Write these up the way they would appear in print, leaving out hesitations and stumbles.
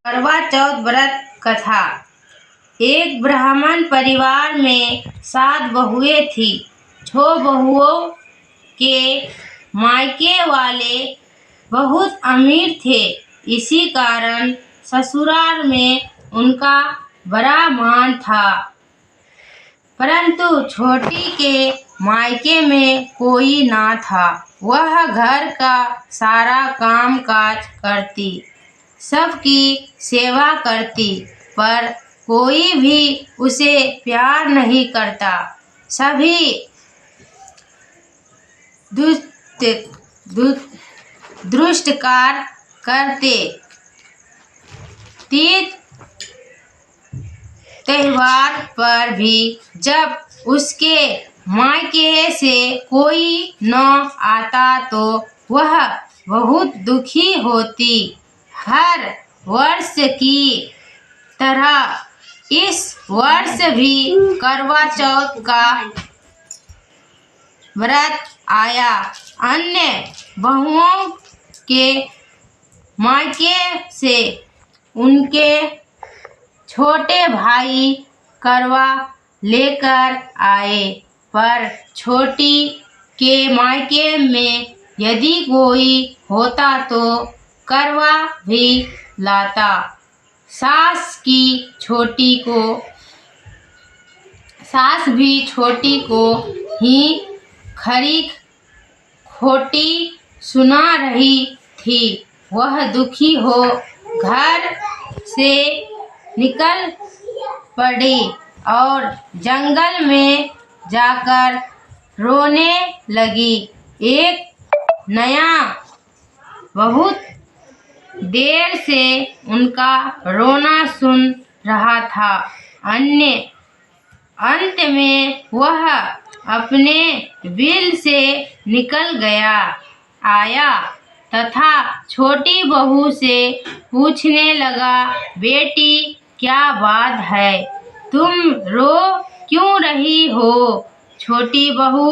करवा चौथ व्रत कथा। एक ब्राह्मण परिवार में 7 बहुएं थी। 6 बहुओं के मायके वाले बहुत अमीर थे, इसी कारण ससुराल में उनका बड़ा मान था। परंतु छोटी के मायके में कोई ना था। वह घर का सारा काम काज करती, सबकी सेवा करती, पर कोई भी उसे प्यार नहीं करता। सभी दुष्ट कार्य करते। तीज त्योहार पर भी जब उसके मायके से कोई न आता तो वह बहुत दुखी होती। हर वर्ष की तरह इस वर्ष भी करवा चौथ का व्रत आया। अन्य बहुओं के मायके से उनके छोटे भाई करवा लेकर आए, पर छोटी के मायके में यदि कोई होता तो करवा भी लाता। सास भी छोटी को ही खरी खोटी सुना रही थी। वह दुखी हो घर से निकल पड़ी और जंगल में जाकर रोने लगी। एक नया बहुत देर से उनका रोना सुन रहा था। अंत में वह अपने बिल से निकल आया तथा छोटी बहू से पूछने लगा, बेटी क्या बात है, तुम रो क्यों रही हो? छोटी बहू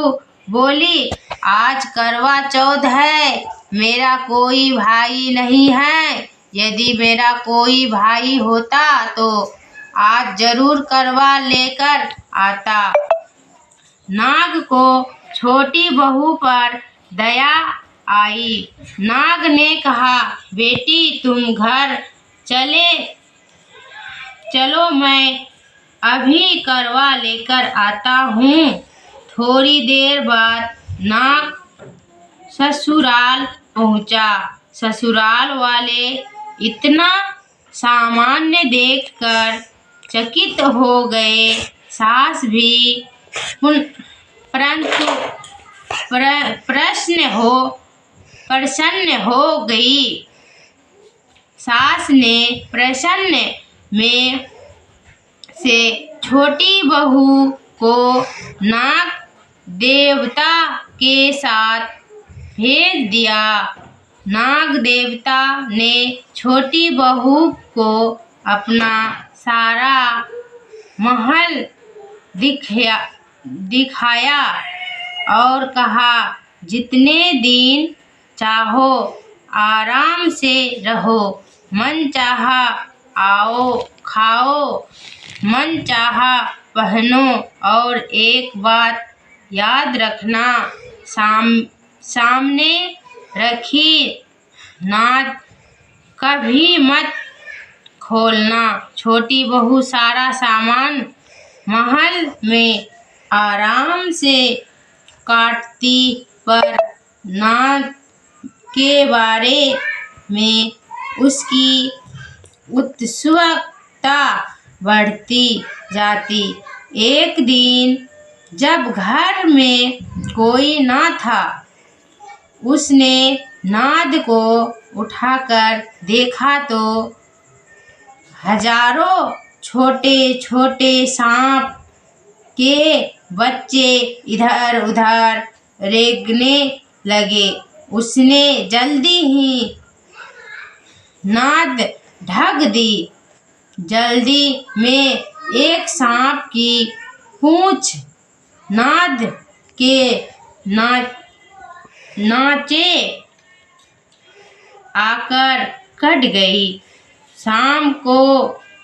बोली, आज करवा चौथ है, मेरा कोई भाई नहीं है। यदि मेरा कोई भाई होता तो आज जरूर करवा लेकर आता। नाग को छोटी बहू पर दया आई। नाग ने कहा, बेटी तुम घर चलो, मैं अभी करवा लेकर आता हूँ। थोड़ी देर बाद नाग ससुराल पहुँचा। ससुराल वाले इतना सामान्य देखकर चकित हो गए। सास भी परंतु प्रसन्न हो गई। सास ने प्रसन्न में से छोटी बहू को नाग देवता के साथ भेज दिया। नाग देवता ने छोटी बहू को अपना सारा महल दिखाया और कहा, जितने दिन चाहो आराम से रहो, मन चाहा आओ खाओ, मन चाहा पहनो, और एक बात याद रखना, सामने रखी नाद कभी मत खोलना। छोटी बहू सारा सामान महल में आराम से काटती, पर नाद के बारे में उसकी उत्सुकता बढ़ती जाती। एक दिन जब घर में कोई ना था, उसने नाद को उठाकर देखा तो हजारों छोटे छोटे सांप के बच्चे इधर उधर रेंगने लगे। उसने जल्दी ही नाद ढक दी। जल्दी में एक सांप की पूंछ नाद के नाचे आकर कट गई। शाम को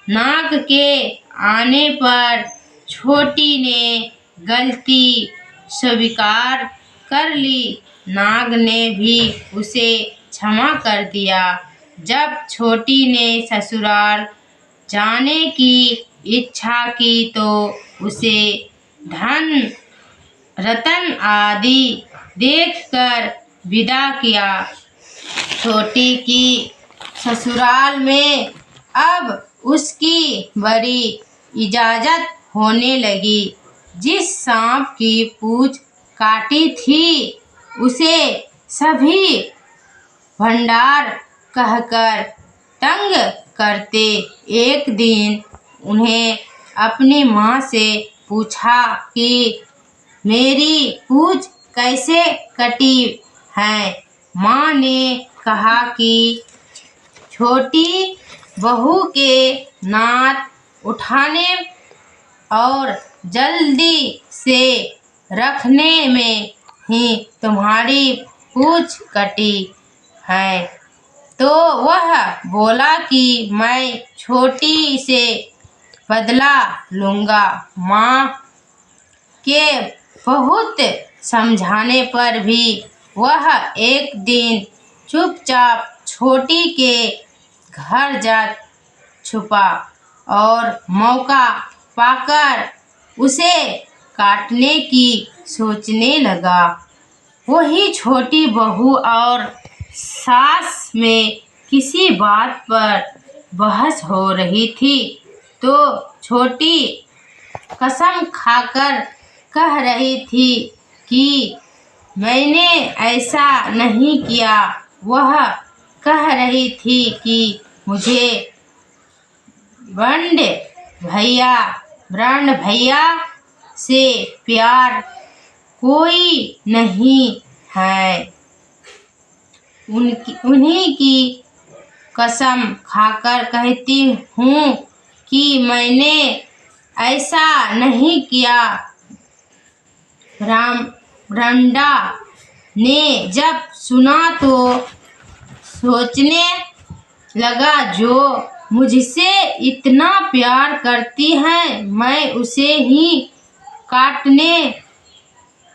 नाग के आने पर छोटी ने गलती स्वीकार कर ली। नाग ने भी उसे क्षमा कर दिया। जब छोटी ने ससुराल जाने की इच्छा की तो उसे धन रतन आदि देखकर विदा किया। छोटी की ससुराल में अब उसकी बड़ी इज्जत होने लगी। जिस सांप की पूंछ काटी थी उसे सभी भंडार कहकर तंग करते। एक दिन उन्हें अपनी माँ से पूछा कि मेरी पूंछ कैसे कटी है। माँ ने कहा कि छोटी बहू के नाद उठाने और जल्दी से रखने में ही तुम्हारी पूंछ कटी है। तो वह बोला कि मैं छोटी से बदला लूँगा। माँ के बहुत समझाने पर भी वह एक दिन चुपचाप छोटी के घर जा छुपा और मौका पाकर उसे काटने की सोचने लगा। वही छोटी बहू और सास में किसी बात पर बहस हो रही थी तो छोटी कसम खाकर कह रही थी कि मैंने ऐसा नहीं किया। वह कह रही थी कि मुझे ब्रंड भैया से प्यार कोई नहीं है। उन्हीं की कसम खाकर कहती हूँ कि मैंने ऐसा नहीं किया। ब्रंडा ने जब सुना तो सोचने लगा, जो मुझसे इतना प्यार करती है मैं उसे ही काटने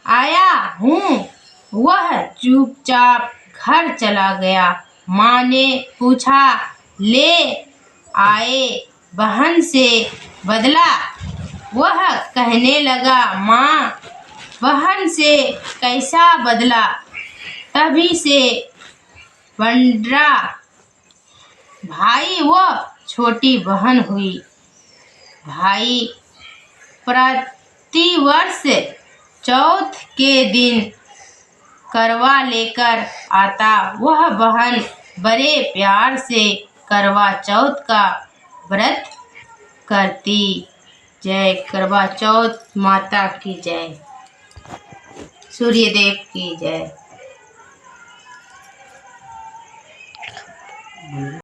आया हूँ। वह चुपचाप घर चला गया। माँ ने पूछा, ले आए बहन से बदला? वह कहने लगा, माँ बहन से कैसा बदला? तभी से बंडा भाई वो छोटी बहन हुई। भाई प्रतिवर्ष चौथ के दिन करवा लेकर आता। वह बहन बड़े प्यार से करवा चौथ का व्रत करती। जय करवा चौथ माता की जय। सूर्यदेव की जय।